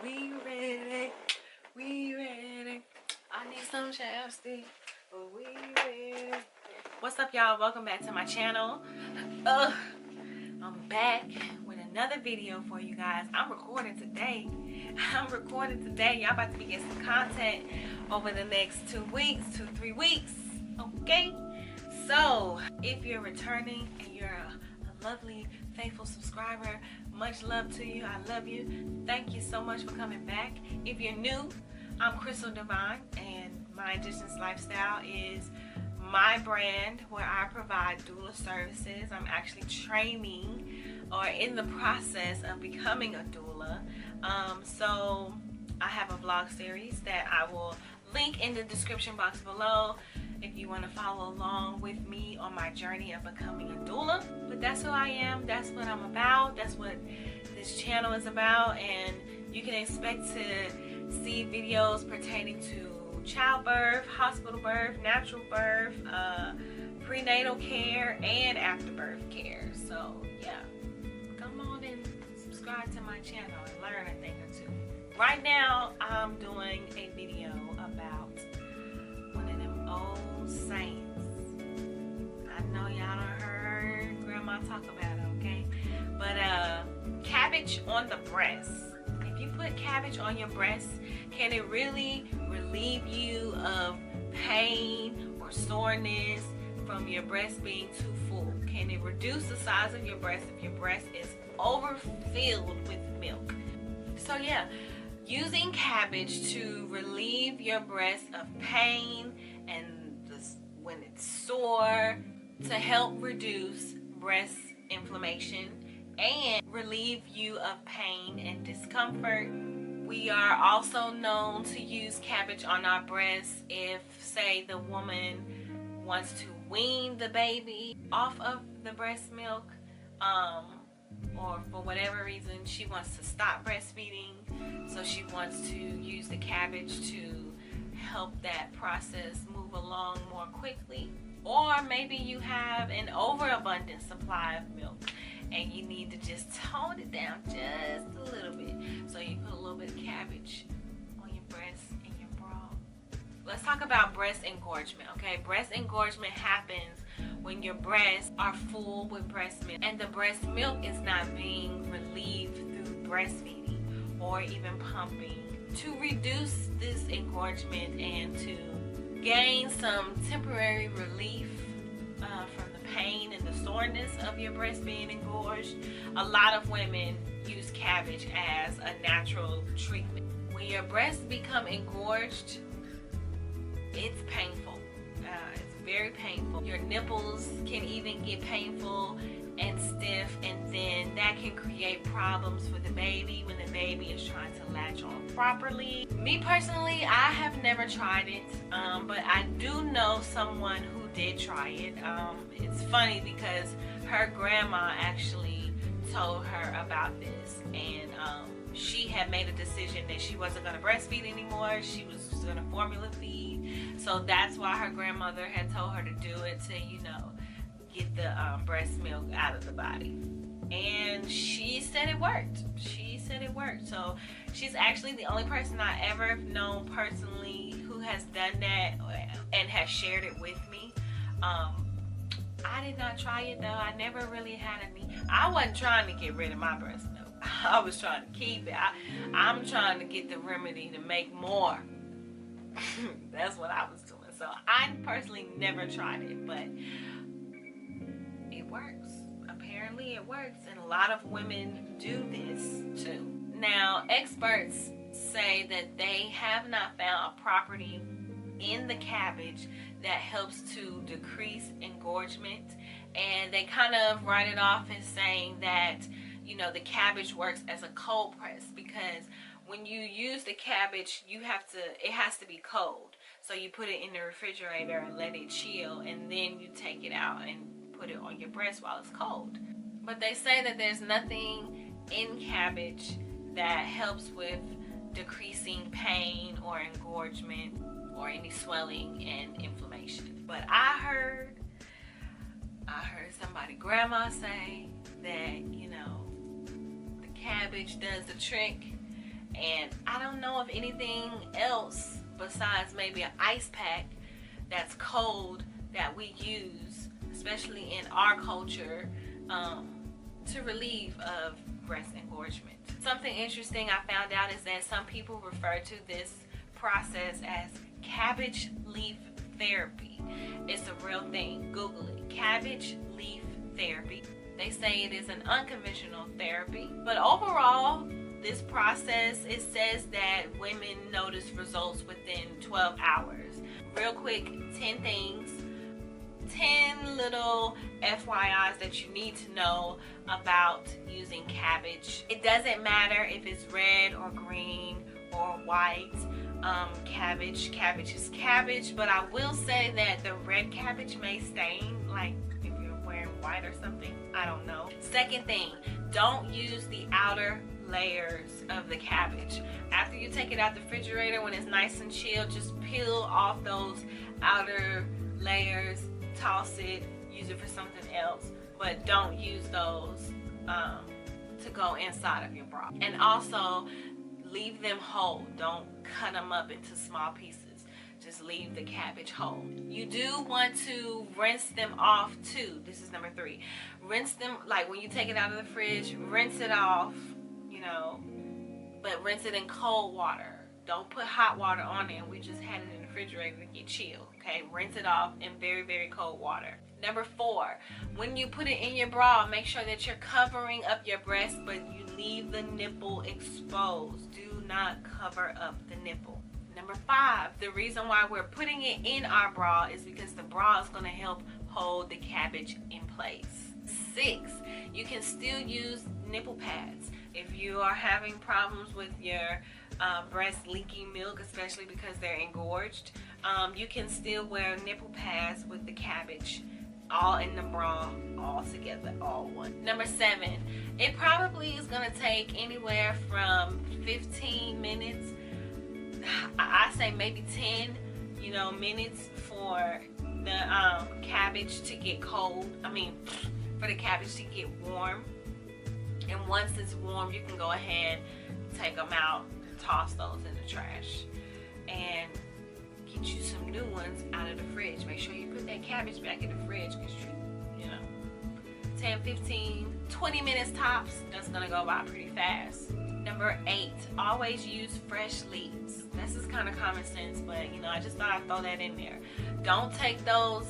We ready, we ready. I need some chapstick, but we ready. What's up, y'all? Welcome back to my channel. I'm back with another video for you guys. I'm recording today. Y'all about to be getting some content over the next 2 weeks, 2-3 weeks. Okay? So, if you're returning and you're a lovely, faithful subscriber, much love to you. I love you. Thank you so much for coming back. If you're new, I'm Crystal Divine, and my Indigenous Lifestyle is my brand where I provide doula services. I'm actually training or in the process of becoming a doula. So I have a vlog series that I will link in the description box below if you want to follow along with me on my journey of becoming a doula. But that's who I am, that's what I'm about, that's what this channel is about, and you can expect to see videos pertaining to childbirth, hospital birth, natural birth, prenatal care, and afterbirth care. So yeah, come on and subscribe to my channel and learn a thing or two. Right now I'm doing a video about one of them old saints. I know y'all done heard grandma talk about it, okay? But cabbage on the breast. If you put cabbage on your breast, can it really relieve you of pain or soreness from your breast being too full? Can it reduce the size of your breast if your breast is overfilled with milk? So yeah, using cabbage to relieve your breast of pain and when it's sore, to help reduce breast inflammation and relieve you of pain and discomfort. We are also known to use cabbage on our breasts if, say, the woman wants to wean the baby off of the breast milk, or for whatever reason she wants to stop breastfeeding, so she wants to use the cabbage to help that process move along more quickly. Or maybe you have an overabundant supply of milk and you need to just tone it down just a little bit. So you put a little bit of cabbage on your breast and your bra. Let's talk about breast engorgement, okay? Breast engorgement happens when your breasts are full with breast milk and the breast milk is not being relieved through breastfeeding or even pumping. To reduce this engorgement and to gain some temporary relief from the pain and the soreness of your breast being engorged, a lot of women use cabbage as a natural treatment. When your breasts become engorged, it's painful. It's very painful. Your nipples can even get painful and stiff, and then that can create problems for the baby when the baby is trying to latch on properly. Me personally, I have never tried it, but I do know someone who did try it. It's funny because her grandma actually told her about this, and she had made a decision that she wasn't going to breastfeed anymore. She was just going to formula feed. So that's why her grandmother had told her to do it to, you know, get the breast milk out of the body. And she said it worked. She said it worked. So she's actually the only person I ever known personally who has done that and has shared it with me. I did not try it though. I never really had any. I wasn't trying to get rid of my breast milk. I was trying to keep it. I'm trying to get the remedy to make more. That's what I was doing. So I personally never tried it, but it works. Apparently it works, and a lot of women do this too. Now, experts say that they have not found a property in the cabbage that helps to decrease engorgement, and they kind of write it off as saying that, you know, the cabbage works as a cold press, because when you use the cabbage, it has to be cold. So you put it in the refrigerator and let it chill, and then you take it out and put it on your breast while it's cold. But they say that there's nothing in cabbage that helps with decreasing pain or engorgement or any swelling and inflammation. But I heard somebody grandma say that, you know, the cabbage does the trick And I don't know of anything else besides maybe an ice pack that's cold that we use, especially in our culture, to relieve of breast engorgement. Something interesting I found out is that some people refer to this process as cabbage leaf therapy. It's a real thing. Google it. Cabbage leaf therapy. They say it is an unconventional therapy, but overall, this process, it says that women notice results within 12 hours. Real quick, 10 things, 10 little FYIs that you need to know about using cabbage. It doesn't matter if it's red or green or white. Cabbage is cabbage, but I will say that the red cabbage may stain, like if you're wearing white or something. I don't know. Second thing, don't use the outer layers of the cabbage. After you take it out the refrigerator, when it's nice and chilled, just peel off those outer layers, toss it, use it for something else, but don't use those to go inside of your bra. And also leave them whole. Don't cut them up into small pieces. Just leave the cabbage whole. You do want to rinse them off too. This is number 3. Rinse them, like when you take it out of the fridge, rinse it off, you know, but rinse it in cold water. Don't put hot water on it. We just had it in the refrigerator to get chill. Okay, rinse it off in very, very cold water. Number 4, when you put it in your bra, make sure that you're covering up your breast, but you leave the nipple exposed. Do not cover up the nipple. Number 5, the reason why we're putting it in our bra is because the bra is going to help hold the cabbage in place. 6, you can still use nipple pads. If you are having problems with your breast leaking milk, especially because they're engorged, you can still wear nipple pads with the cabbage, all in the bra, all together, all one. Number 7, it probably is going to take anywhere from 15 minutes, I say maybe 10, you know, minutes for the cabbage to get cold. For the cabbage to get warm. And once it's warm, you can go ahead, take them out, toss those in the trash, and get you some new ones out of the fridge. Make sure you put that cabbage back in the fridge, because you know, 10, 15, 20 minutes tops, that's gonna go by pretty fast. Number 8, always use fresh leaves. This is kind of common sense, but you know, I just thought I'd throw that in there. Don't take those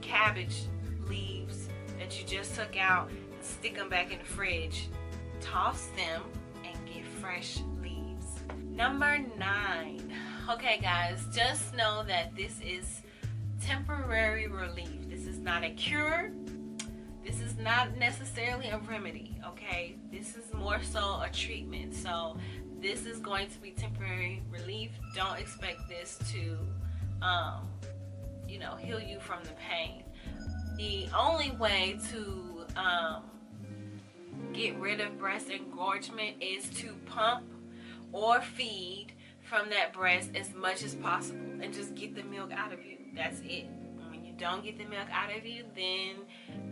cabbage leaves that you just took out and stick them back in the fridge. Toss them and get fresh leaves. Number 9. Okay guys, just know that this is temporary relief. This is not a cure. This is not necessarily a remedy, okay? This is more so a treatment. So this is going to be temporary relief. Don't expect this to, you know, heal you from the pain. The only way to get rid of breast engorgement is to pump or feed from that breast as much as possible and just get the milk out of you. That's it. When you don't get the milk out of you, then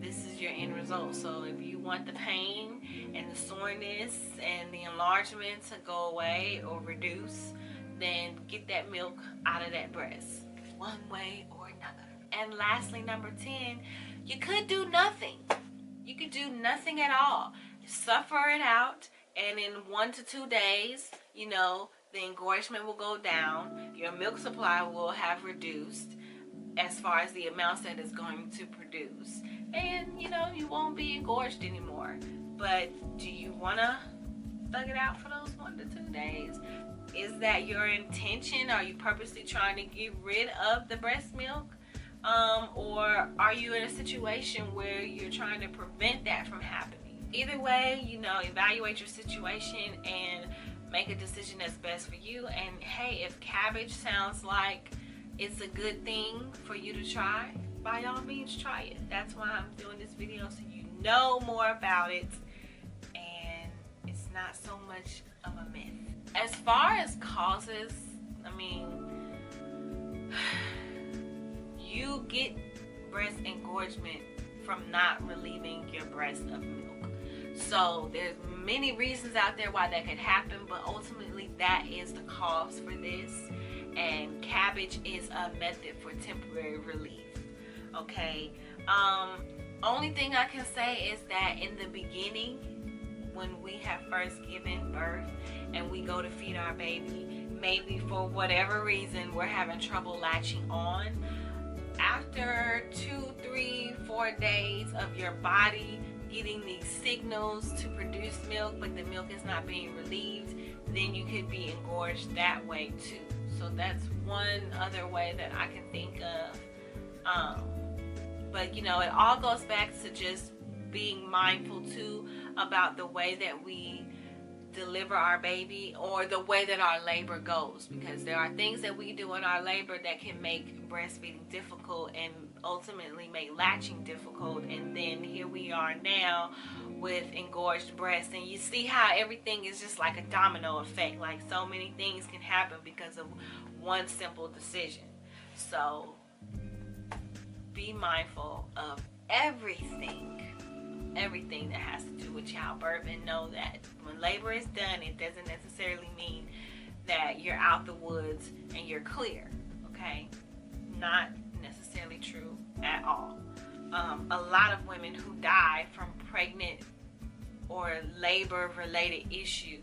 this is your end result. So if you want the pain and the soreness and the enlargement to go away or reduce, then get that milk out of that breast one way or another. And lastly, number 10, you could do nothing. You could do nothing at all. Suffer it out, and in 1 to 2 days, you know, the engorgement will go down. Your milk supply will have reduced as far as the amounts that it's going to produce. And, you know, you won't be engorged anymore. But do you want to thug it out for those 1 to 2 days? Is that your intention? Are you purposely trying to get rid of the breast milk? Or are you in a situation where you're trying to prevent that from happening? Either way, you know, evaluate your situation and make a decision that's best for you. And hey, if cabbage sounds like it's a good thing for you to try, by all means try it. That's why I'm doing this video, so you know more about it and it's not so much of a myth. As far as causes, I mean, you get breast engorgement from not relieving your breast of milk. So there's many reasons out there why that could happen, but ultimately that is the cause for this. And Cabbage is a method for temporary relief. Okay. Only thing I can say is that in the beginning, when we have first given birth and we go to feed our baby, maybe for whatever reason we're having trouble latching on, after 2, 3, 4 days of your body getting these signals to produce milk, but the milk is not being relieved, then you could be engorged that way too. So that's one other way that I can think of. But you know, it all goes back to just being mindful too about the way that we deliver our baby, or the way that our labor goes, because there are things that we do in our labor that can make breastfeeding difficult and ultimately make latching difficult. And then here we are now with engorged breasts, and you see how everything is just like a domino effect. Like, so many things can happen because of one simple decision. So be mindful of everything that has to do with childbirth, and know that when labor is done, it doesn't necessarily mean that you're out the woods and you're clear. Okay, not necessarily true at all. A lot of women who die from pregnant or labor related issues,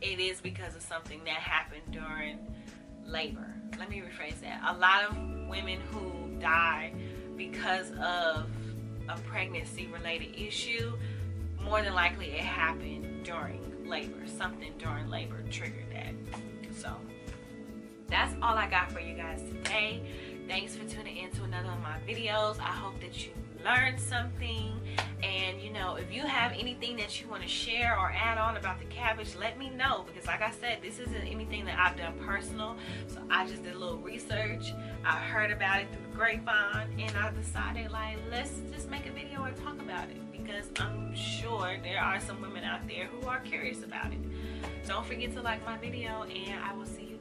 it is because of something that happened during labor. Let me rephrase that. A lot of women who die because of a pregnancy related issue, more than likely it happened during labor. Something during labor triggered that. So that's all I got for you guys today. Thanks for tuning in to another of my videos. I hope that you learned something. And you know, if you have anything that you want to share or add on about the cabbage, let me know, because like I said, this isn't anything that I've done personal. So I just did a little research. I heard about it through the grapevine, and I decided, like, let's just make a video and talk about it, because I'm sure there are some women out there who are curious about it. Don't forget to like my video, and I will see you